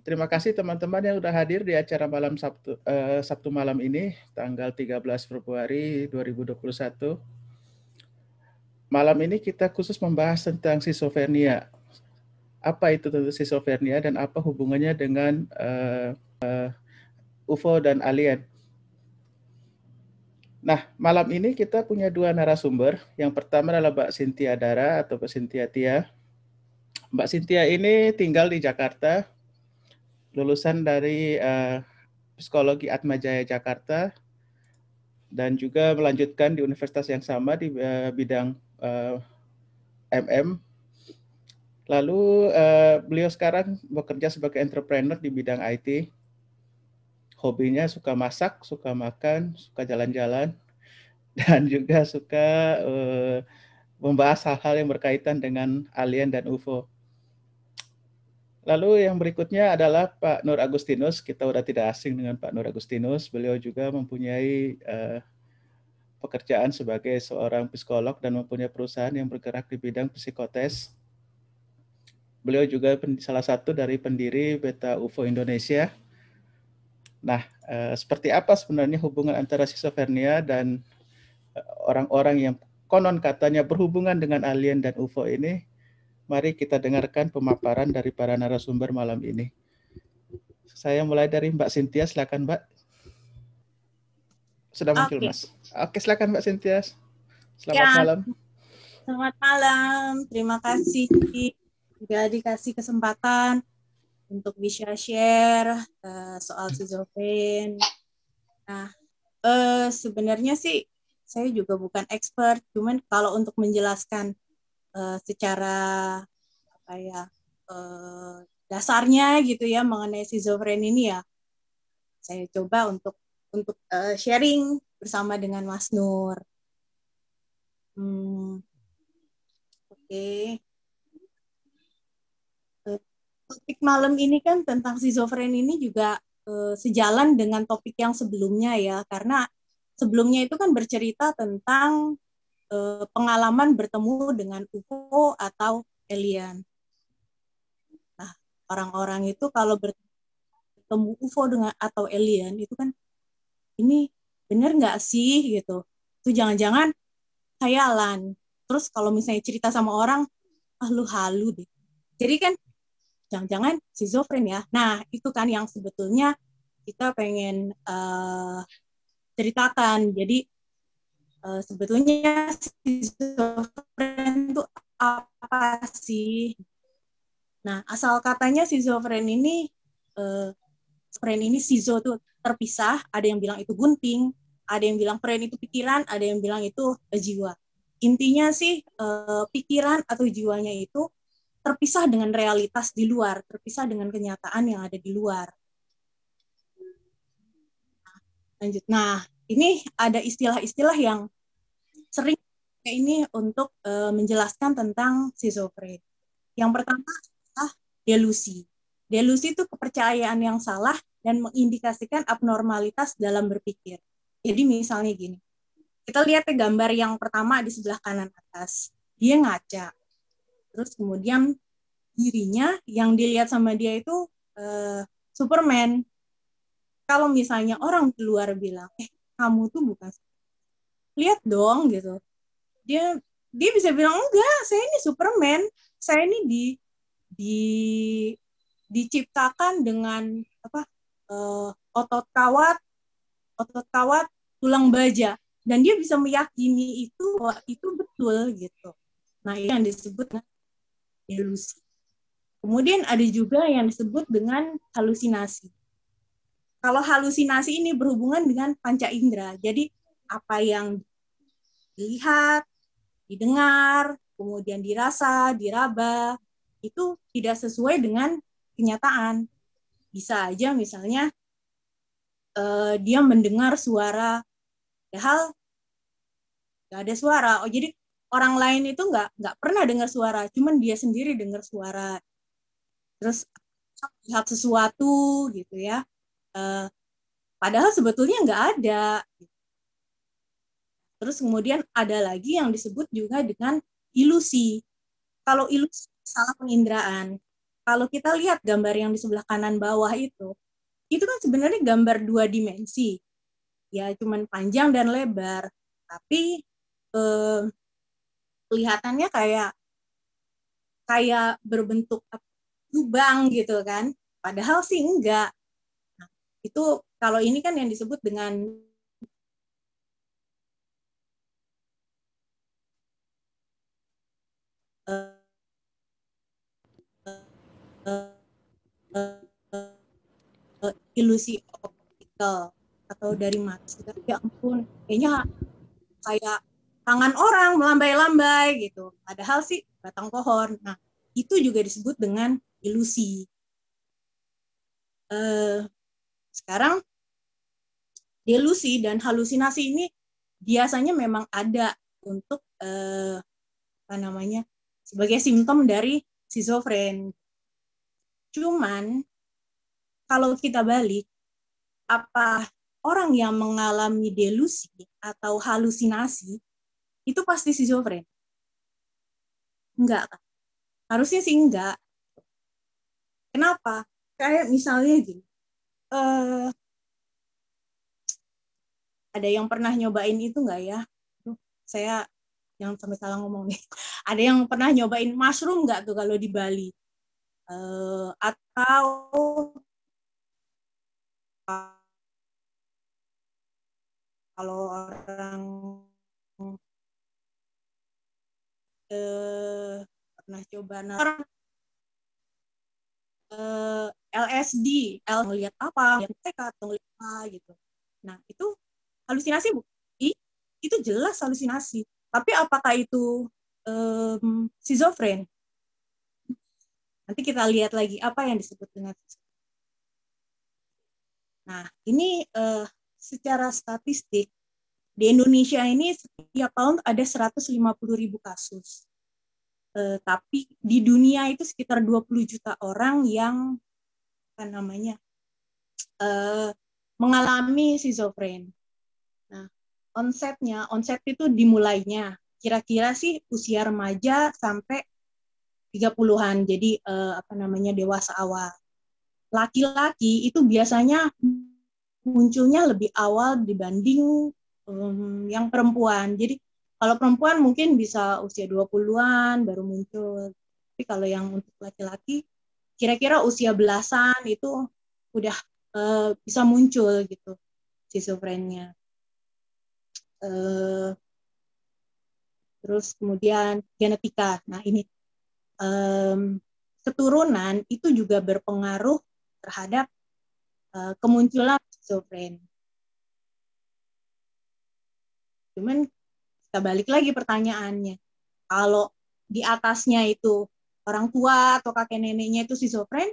Terima kasih teman-teman yang sudah hadir di acara malam Sabtu malam ini, tanggal 13 Februari 2021. Malam ini kita khusus membahas tentang schizophrenia. Apa itu schizophrenia dan apa hubungannya dengan UFO dan alien. Nah, malam ini kita punya dua narasumber. Yang pertama adalah Mbak Cynthia Dara atau Mbak Cynthia Tia. Mbak Cynthia ini tinggal di Jakarta, lulusan dari Psikologi Atmajaya Jakarta, dan juga melanjutkan di universitas yang sama di bidang MM. Lalu beliau sekarang bekerja sebagai entrepreneur di bidang IT. Hobinya suka masak, suka makan, suka jalan-jalan, dan juga suka membahas hal-hal yang berkaitan dengan alien dan UFO. Lalu yang berikutnya adalah Pak Nur Agustinus. Kita sudah tidak asing dengan Pak Nur Agustinus. Beliau juga mempunyai pekerjaan sebagai seorang psikolog dan mempunyai perusahaan yang bergerak di bidang psikotes. Beliau juga salah satu dari pendiri Beta UFO Indonesia. Nah, seperti apa sebenarnya hubungan antara schizophrenia dan orang-orang yang konon katanya berhubungan dengan alien dan UFO ini? Mari kita dengarkan pemaparan dari para narasumber malam ini. Saya mulai dari Mbak Cynthia, silakan Mbak. Sudah muncul Mas. Oke, silakan Mbak Cynthia. Selamat malam. Selamat malam, terima kasih juga dikasih kesempatan untuk bisa share soal schizofren. Nah, sebenarnya sih saya juga bukan expert, cuman kalau untuk menjelaskan secara apa ya dasarnya gitu ya mengenai schizofren ini ya, saya coba untuk sharing bersama dengan Mas Nur. Oke. Topik malam ini kan tentang schizofren ini juga sejalan dengan topik yang sebelumnya ya, karena sebelumnya itu kan bercerita tentang pengalaman bertemu dengan UFO atau alien. Nah, orang-orang itu kalau bertemu UFO dengan atau alien itu kan ini benar nggak sih gitu? Itu jangan-jangan khayalan. Terus kalau misalnya cerita sama orang, lu halu deh. Jadi kan jangan-jangan schizofren ya. Nah, itu kan yang sebetulnya kita pengen ceritakan. Jadi sebetulnya schizofren itu apa sih? Nah, asal katanya schizofren ini schizo itu terpisah, ada yang bilang itu gunting, ada yang bilang fren itu pikiran, ada yang bilang itu jiwa. Intinya sih pikiran atau jiwanya itu terpisah dengan realitas di luar, terpisah dengan kenyataan yang ada di luar. Lanjut. Nah, ini ada istilah-istilah yang sering ini untuk menjelaskan tentang schizofren. Yang pertama adalah delusi. Delusi itu kepercayaan yang salah dan mengindikasikan abnormalitas dalam berpikir. Jadi misalnya gini, kita lihat gambar yang pertama di sebelah kanan atas. Dia ngaca. Terus kemudian dirinya yang dilihat sama dia itu Superman. Kalau misalnya orang keluar bilang, kamu tuh bukan, lihat dong gitu. Dia bisa bilang enggak, saya ini Superman. Saya ini diciptakan dengan otot kawat, tulang baja, dan dia bisa meyakini itu bahwa itu betul gitu. Nah, ini yang disebut delusi. Kemudian ada juga yang disebut dengan halusinasi. Kalau halusinasi ini berhubungan dengan panca indera. Jadi apa yang dilihat, didengar, kemudian dirasa, diraba, itu tidak sesuai dengan kenyataan. Bisa aja misalnya dia mendengar suara, padahal nggak ada suara. Oh, jadi orang lain itu nggak pernah dengar suara, cuman dia sendiri dengar suara. Terus lihat sesuatu gitu ya, padahal sebetulnya nggak ada. Terus kemudian ada lagi yang disebut juga dengan ilusi. Kalau ilusi salah penginderaan. kalau kita lihat gambar yang di sebelah kanan bawah itu kan sebenarnya gambar 2 dimensi, ya cuman panjang dan lebar, tapi kelihatannya kayak kayak berbentuk lubang gitu kan, padahal sih enggak. Nah, itu kalau ini kan yang disebut dengan uh, uh, ilusi optikal atau dari mata. Ya ampun, kayaknya kayak tangan orang melambai-lambai gitu. Padahal sih batang pohon. Nah, itu juga disebut dengan ilusi. Sekarang delusi dan halusinasi ini biasanya memang ada untuk apa namanya sebagai simptom dari schizofren. Cuman kalau kita balik, apa orang yang mengalami delusi atau halusinasi itu pasti schizofren? Enggak kan? Harusnya sih enggak. Kenapa? Kayak misalnya gini, ada yang pernah nyobain itu enggak ya? Saya yang sampai salah ngomong nih. Ada yang pernah nyobain mushroom enggak tuh kalau di Bali? Atau kalau orang pernah coba orang LSD, ngelihat apa, ngelihat atau ngelihat apa gitu. Nah, itu halusinasi itu jelas halusinasi. Tapi apakah itu schizofren? Nanti kita lihat lagi apa yang disebut dengan schizofren. Nah, ini secara statistik di Indonesia ini setiap tahun ada 150.000 kasus. Tapi di dunia itu sekitar 20 juta orang yang apa namanya mengalami schizofren. Nah, onset itu dimulainya kira-kira sih usia remaja sampai 30-an. Jadi apa namanya dewasa awal. Laki-laki itu biasanya munculnya lebih awal dibanding yang perempuan. Jadi kalau perempuan mungkin bisa usia 20-an baru muncul. Tapi kalau yang untuk laki-laki kira-kira usia belasan itu udah bisa muncul gitu schizofrenia. Terus kemudian genetika. Nah ini keturunan itu juga berpengaruh terhadap kemunculan schizofren. Cuman kita balik lagi pertanyaannya. Kalau di atasnya itu orang tua atau kakek neneknya itu schizofren,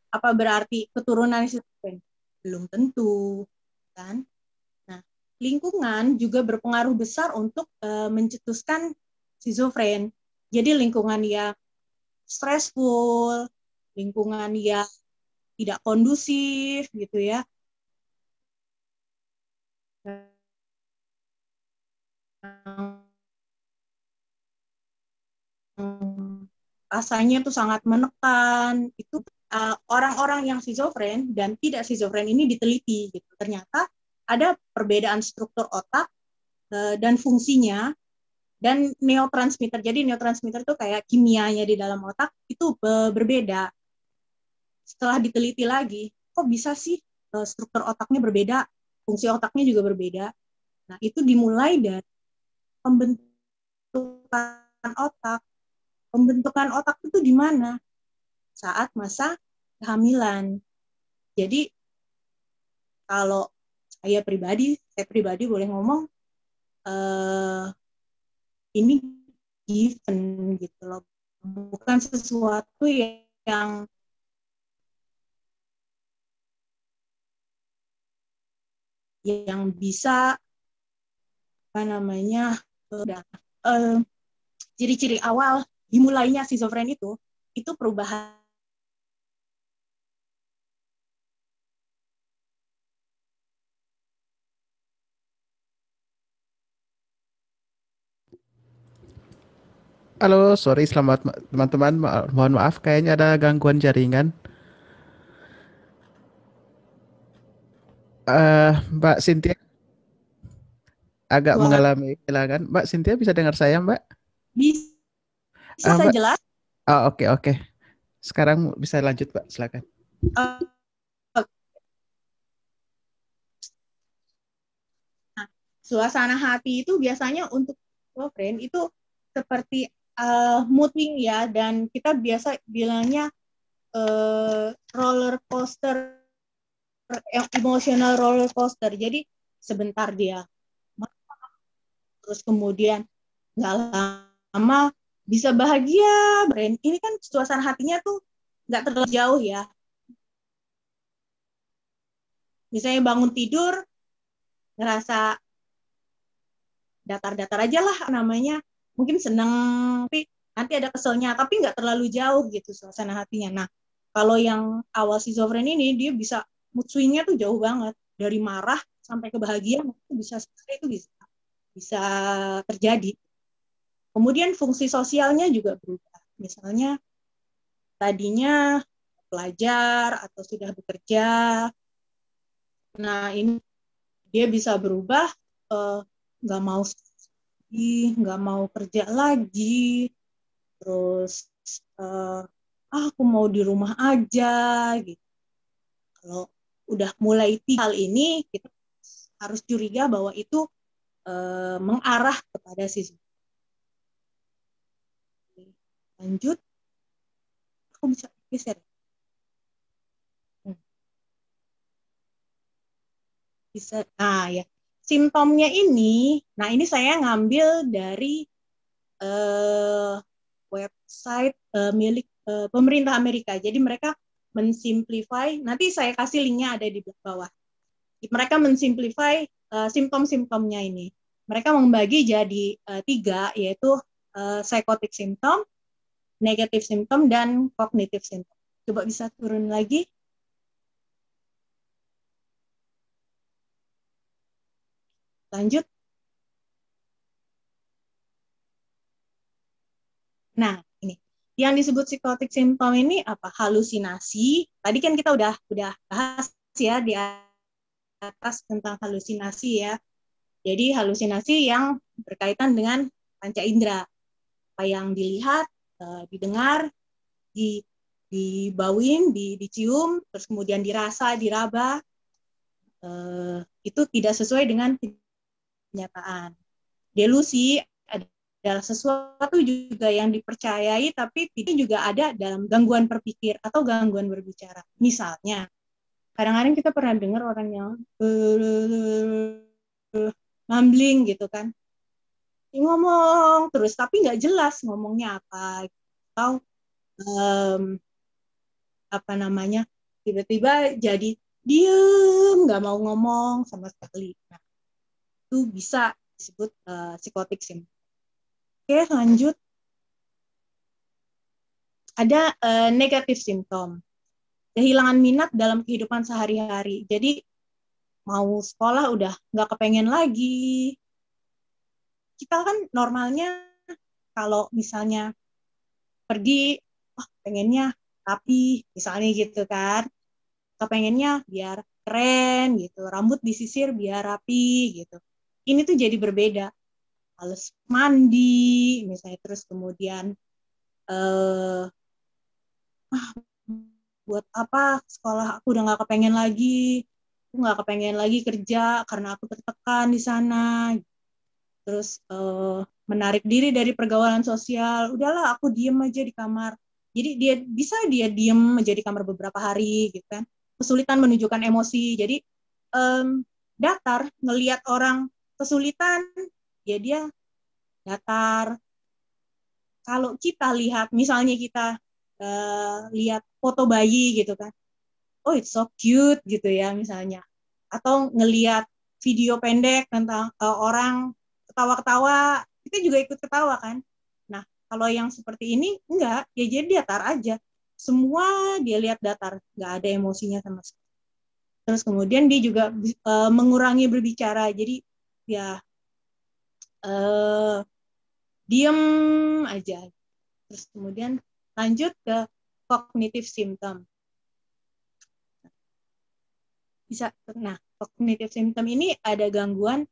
apa berarti keturunan schizofren? Belum tentu, kan? Nah, lingkungan juga berpengaruh besar untuk mencetuskan schizofren. Jadi lingkungan yang stressful, lingkungan yang tidak kondusif gitu ya. Rasanya tuh sangat menekan. Itu orang-orang yang schizofren dan tidak schizofren ini diteliti gitu. Ternyata ada perbedaan struktur otak dan fungsinya dan neurotransmitter. Jadi neurotransmitter itu kayak kimianya di dalam otak itu berbeda. Setelah diteliti lagi, kok bisa sih struktur otaknya berbeda, fungsi otaknya juga berbeda. Nah, itu dimulai dari pembentukan otak. Pembentukan otak itu di mana? Saat masa kehamilan. Jadi kalau saya pribadi boleh ngomong, ini given gitu loh, bukan sesuatu yang bisa apa namanya ciri-ciri awal dimulainya schizofren itu perubahan Halo, sorry, selamat teman-teman. Mohon maaf, kayaknya ada gangguan jaringan. Mbak Cynthia agak Suara mengalami kehilangan. Mbak Cynthia bisa dengar saya, Mbak? bisa saya Mbak, jelas? oke oke. Sekarang bisa lanjut, Mbak. Silakan. Eh, nah, suasana hati itu biasanya untuk friend itu seperti mood swing ya, dan kita biasa bilangnya roller coaster, emotional roller coaster. Jadi sebentar dia, terus kemudian nggak lama bisa bahagia. Brand ini kan suasana hatinya tuh nggak terlalu jauh ya. Misalnya bangun tidur ngerasa datar-datar aja lah namanya, mungkin seneng tapi nanti ada keselnya, tapi nggak terlalu jauh gitu suasana hatinya. Nah, kalau yang awal schizofren ini dia bisa mood swingnya tuh jauh banget, dari marah sampai ke bahagia itu bisa, bisa terjadi. Kemudian fungsi sosialnya juga berubah. Misalnya tadinya pelajar atau sudah bekerja, nah ini dia bisa berubah, nggak mau nggak mau kerja lagi, terus uh, aku mau di rumah aja gitu. Kalau udah mulai hal ini, kita harus curiga bahwa itu mengarah kepada siswa. Lanjut, aku bisa geser. Bisa, nah ya. Simptomnya ini, nah ini saya ngambil dari uh, website milik pemerintah Amerika. Jadi mereka mensimplify, nanti saya kasih linknya ada di bawah. Mereka mensimplify simptom-simptomnya ini. Mereka membagi jadi 3, yaitu psychotic symptom, negative symptom, dan cognitive symptom. Coba bisa turun lagi. Lanjut. Nah, ini yang disebut psikotik symptom ini apa? Halusinasi. Tadi kan kita udah bahas ya di atas tentang halusinasi ya. Jadi halusinasi yang berkaitan dengan panca indera, apa yang dilihat, didengar, dibauin, dicium, terus kemudian dirasa, diraba, itu tidak sesuai dengan kenyataan. Delusi adalah sesuatu juga yang dipercayai, tapi itu juga ada dalam gangguan berpikir atau gangguan berbicara. Misalnya, kadang-kadang kita pernah dengar orang yang mumbling gitu kan, ngomong terus tapi nggak jelas ngomongnya apa, atau um, apa namanya, tiba-tiba jadi diem nggak mau ngomong sama sekali. Nah, itu bisa disebut psikotik symptom. Oke, lanjut. Ada negatif symptom, kehilangan minat dalam kehidupan sehari-hari. Jadi mau sekolah udah nggak kepengen lagi. Kita kan normalnya kalau misalnya pergi, pengennya rapi, misalnya gitu kan. Kepengennya biar keren gitu, rambut disisir biar rapi gitu. Ini tuh jadi berbeda. Males mandi, misalnya, terus kemudian buat apa sekolah, aku udah nggak kepengen lagi, aku nggak kepengen lagi kerja karena aku tertekan di sana. Terus menarik diri dari pergaulan sosial, udahlah aku diem aja di kamar. Jadi dia diem aja di kamar beberapa hari gitu kan, kesulitan menunjukkan emosi. Jadi datar, ngelihat orang kesulitan ya dia datar. Kalau kita lihat, misalnya kita lihat foto bayi gitu kan, oh it's so cute gitu ya misalnya, atau ngelihat video pendek tentang orang ketawa-ketawa, kita juga ikut ketawa kan. Nah, kalau yang seperti ini enggak, ya jadi datar aja, semua dia lihat datar, nggak ada emosinya sama sekali. Terus kemudian dia juga mengurangi berbicara, jadi ya diem aja. Terus kemudian lanjut ke cognitive symptom. Nah, cognitive symptom ini ada gangguan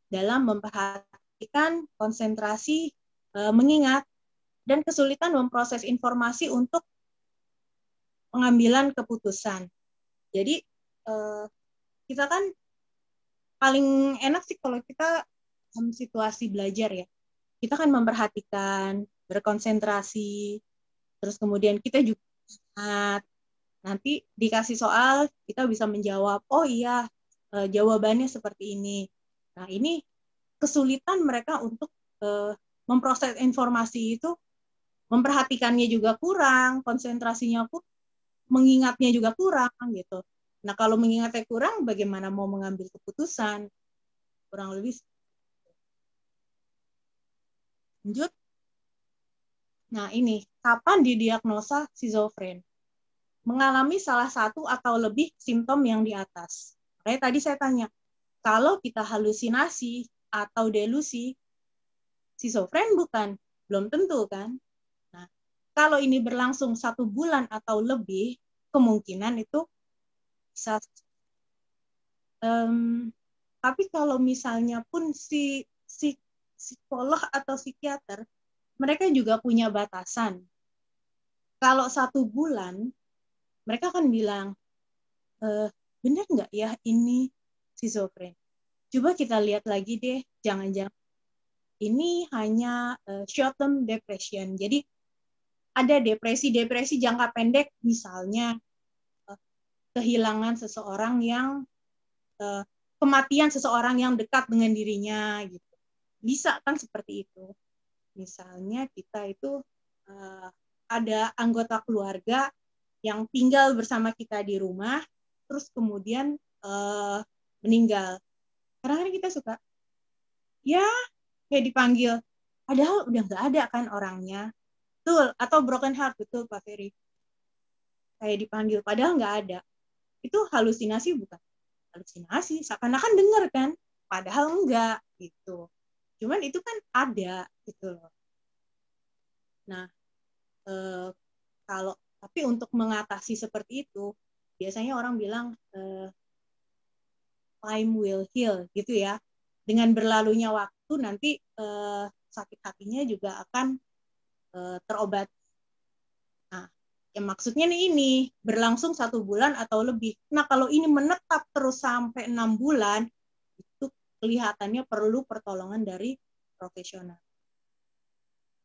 dalam memperhatikan, konsentrasi, mengingat, dan kesulitan memproses informasi untuk pengambilan keputusan. Jadi kita kan paling enak sih kalau kita dalam situasi belajar ya. Kita kan memperhatikan, berkonsentrasi, terus kemudian kita juga ingat. Nanti dikasih soal, kita bisa menjawab, oh iya, jawabannya seperti ini. Nah, ini kesulitan mereka untuk memproses informasi itu, memperhatikannya juga kurang, konsentrasinya kurang, mengingatnya juga kurang gitu. Nah, kalau mengingatnya kurang, bagaimana mau mengambil keputusan? Kurang lebih lanjut. Nah, ini kapan didiagnosa schizofren? Mengalami salah satu atau lebih simptom yang di atas. Kayak tadi saya tanya, kalau kita halusinasi atau delusi, schizofren bukan? Belum tentu kan? Nah, kalau ini berlangsung 1 bulan atau lebih, kemungkinan itu bisa. Tapi kalau misalnya pun si psikolog atau psikiater, mereka juga punya batasan. Kalau 1 bulan, mereka akan bilang, benar nggak ya ini schizofren? Coba kita lihat lagi deh, jangan-jangan ini hanya short term depression. Jadi ada depresi jangka pendek, misalnya kehilangan seseorang yang kematian seseorang yang dekat dengan dirinya gitu. Bisa kan seperti itu. Misalnya kita itu ada anggota keluarga yang tinggal bersama kita di rumah, terus kemudian meninggal. Karena kan kita suka, ya kayak dipanggil, padahal udah nggak ada kan orangnya. Betul, atau broken heart, betul Pak Ferry. Kayak dipanggil, padahal nggak ada. Itu halusinasi bukan? Halusinasi, seakan-akan dengar kan? Padahal enggak, gitu. Cuman itu kan ada, gitu loh. Nah, tapi untuk mengatasi seperti itu, biasanya orang bilang, time will heal, gitu ya. Dengan berlalunya waktu, nanti sakit hatinya juga akan terobat. Nah, yang maksudnya nih ini berlangsung 1 bulan atau lebih. Nah, kalau ini menetap terus sampai 6 bulan, itu kelihatannya perlu pertolongan dari profesional.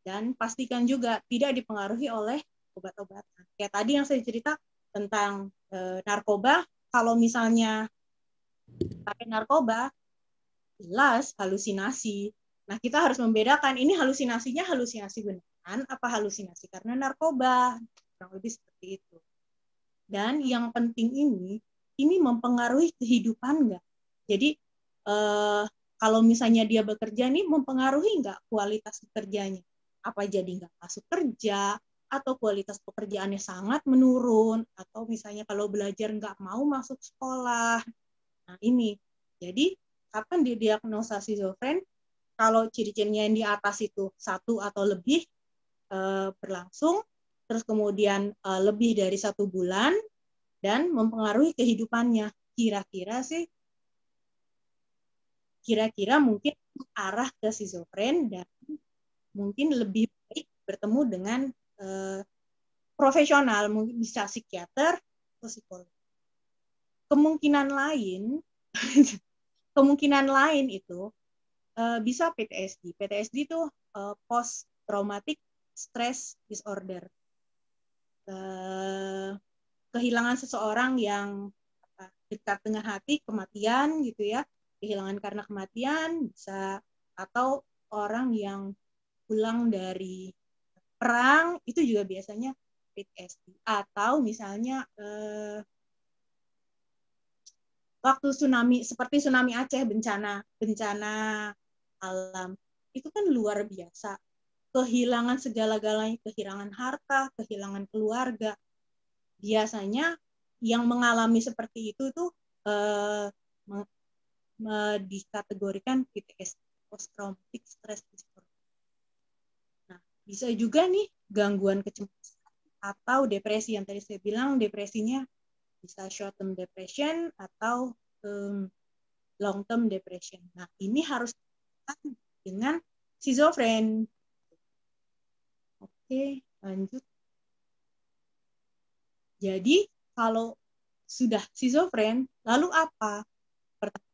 Dan pastikan juga tidak dipengaruhi oleh obat-obatan. Kayak tadi yang saya cerita tentang narkoba, kalau misalnya pakai narkoba, jelas halusinasi. Nah, kita harus membedakan ini halusinasinya halusinasi beneran apa halusinasi karena narkoba. Kurang lebih seperti itu. Dan yang penting ini mempengaruhi kehidupan nggak? Jadi kalau misalnya dia bekerja nih mempengaruhi nggak kualitas kerjanya? Apa jadi nggak masuk kerja? Atau kualitas pekerjaannya sangat menurun? Atau misalnya kalau belajar nggak mau masuk sekolah? Nah ini, jadi kapan didiagnosa schizofren? Kalau ciri-cirinya yang di atas itu 1 atau lebih berlangsung, terus kemudian lebih dari 1 bulan, dan mempengaruhi kehidupannya. Kira-kira mungkin arah ke schizofren dan mungkin lebih baik bertemu dengan profesional, mungkin bisa psikiater atau psikolog. Kemungkinan lain itu bisa PTSD. PTSD itu post traumatic stress disorder. Kehilangan seseorang yang dekat dengan hati, kematian gitu ya, kehilangan karena kematian bisa, atau orang yang pulang dari perang itu juga biasanya PTSD. Atau misalnya waktu tsunami, seperti tsunami Aceh, bencana alam itu kan luar biasa, kehilangan segala-galanya, kehilangan harta, kehilangan keluarga. Biasanya yang mengalami seperti itu tuh dikategorikan PTSD, post traumatic stress disorder. bisa juga nih gangguan kecemasan atau depresi. Yang tadi saya bilang depresinya bisa short term depression atau long term depression. Nah, ini harus dengan schizofren. Oke, lanjut. Jadi kalau sudah schizofren, lalu apa? Pertama,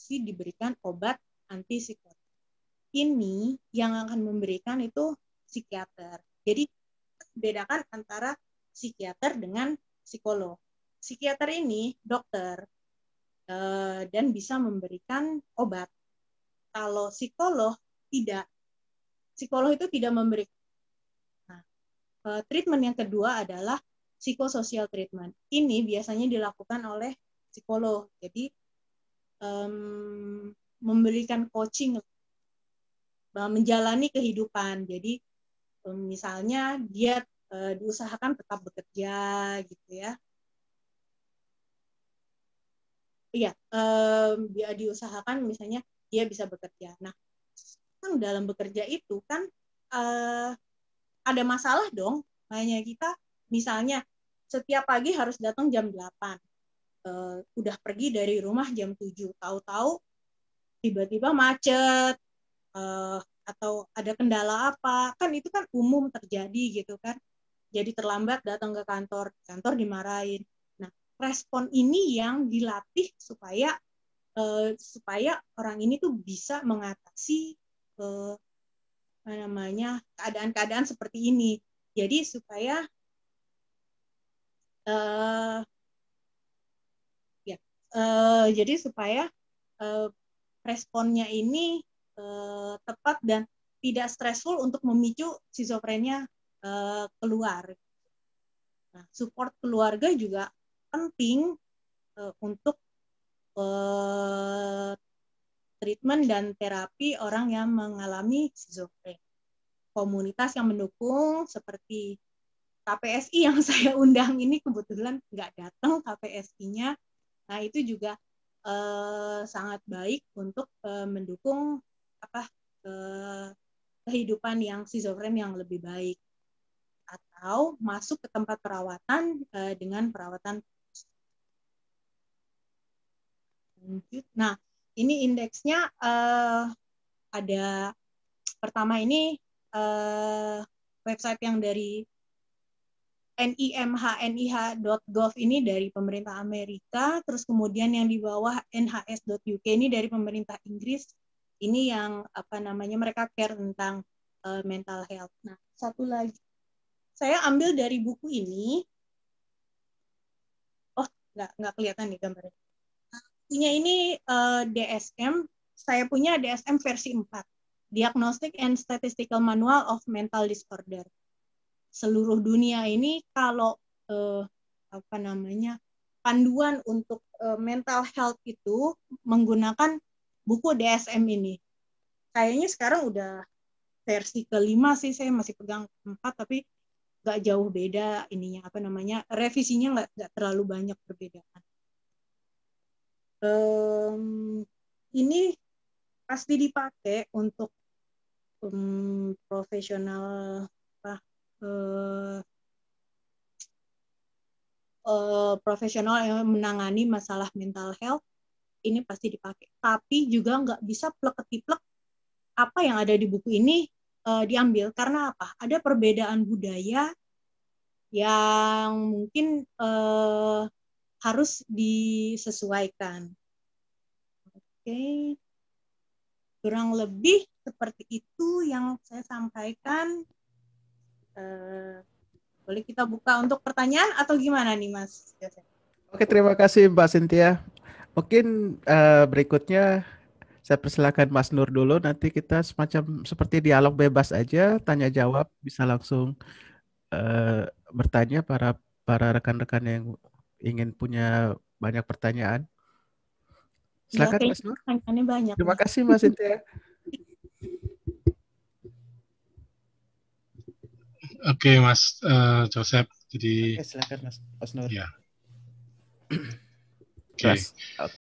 diberikan obat antipsikotik. Ini yang akan memberikan itu psikiater. Jadi bedakan antara psikiater dengan psikolog. Psikiater ini dokter dan bisa memberikan obat. Kalau psikolog tidak. Psikolog itu tidak memberikan. Nah, treatment yang kedua adalah psikososial treatment. Ini biasanya dilakukan oleh psikolog. Jadi memberikan coaching, menjalani kehidupan. Jadi misalnya dia diusahakan tetap bekerja gitu ya. Iya, dia diusahakan misalnya dia bisa bekerja. Nah, dalam bekerja itu kan ada masalah dong. Makanya kita misalnya setiap pagi harus datang jam 8. Udah pergi dari rumah jam 7. Tahu-tahu tiba-tiba macet atau ada kendala apa. Kan itu kan umum terjadi gitu kan. Jadi terlambat datang ke kantor dimarahin. Nah, respon ini yang dilatih supaya orang ini tuh bisa mengatasi keadaan-keadaan seperti ini. Jadi supaya jadi supaya responnya ini tepat dan tidak stressful untuk memicu schizofrenia keluar. Nah, support keluarga juga penting untuk treatment dan terapi orang yang mengalami schizofrenia. Komunitas yang mendukung seperti KPSI yang saya undang ini kebetulan nggak datang KPSI-nya. Nah, itu juga sangat baik untuk mendukung kehidupan yang schizofren yang lebih baik. Atau masuk ke tempat perawatan dengan perawatan. Nah, ini indeksnya ada pertama ini website yang dari nimhnih.gov ini dari pemerintah Amerika, terus kemudian yang di bawah nhs.uk ini dari pemerintah Inggris. Ini yang mereka care tentang mental health. Nah, satu lagi saya ambil dari buku ini. Oh, nggak kelihatan nih gambarnya. Punya ini DSM. Saya punya DSM versi 4. Diagnostic and Statistical Manual of Mental Disorder. Seluruh dunia ini kalau panduan untuk mental health itu menggunakan buku DSM ini. Kayaknya sekarang udah versi ke-5 sih, saya masih pegang 4 tapi nggak jauh beda ininya revisinya nggak terlalu banyak perbedaan. Ini pasti dipakai untuk profesional profesional yang menangani masalah mental health. Ini pasti dipakai. Tapi juga nggak bisa plek-ketiplek apa yang ada di buku ini diambil. Karena apa? Ada perbedaan budaya yang mungkin harus disesuaikan. Oke. Kurang lebih seperti itu yang saya sampaikan. Boleh kita buka untuk pertanyaan atau gimana nih, Mas? Oke, terima kasih Mbak Cynthia. Mungkin berikutnya saya persilakan Mas Nur dulu. Nanti kita semacam seperti dialog bebas aja, tanya jawab, bisa langsung bertanya para rekan-rekan yang ingin punya banyak pertanyaan. Silakan Mas Nur. Pertanyaannya banyak. Terima kasih Mas Cynthia. Oke, Mas Joseph. Jadi silakan Mas Nur. Ya. Oke.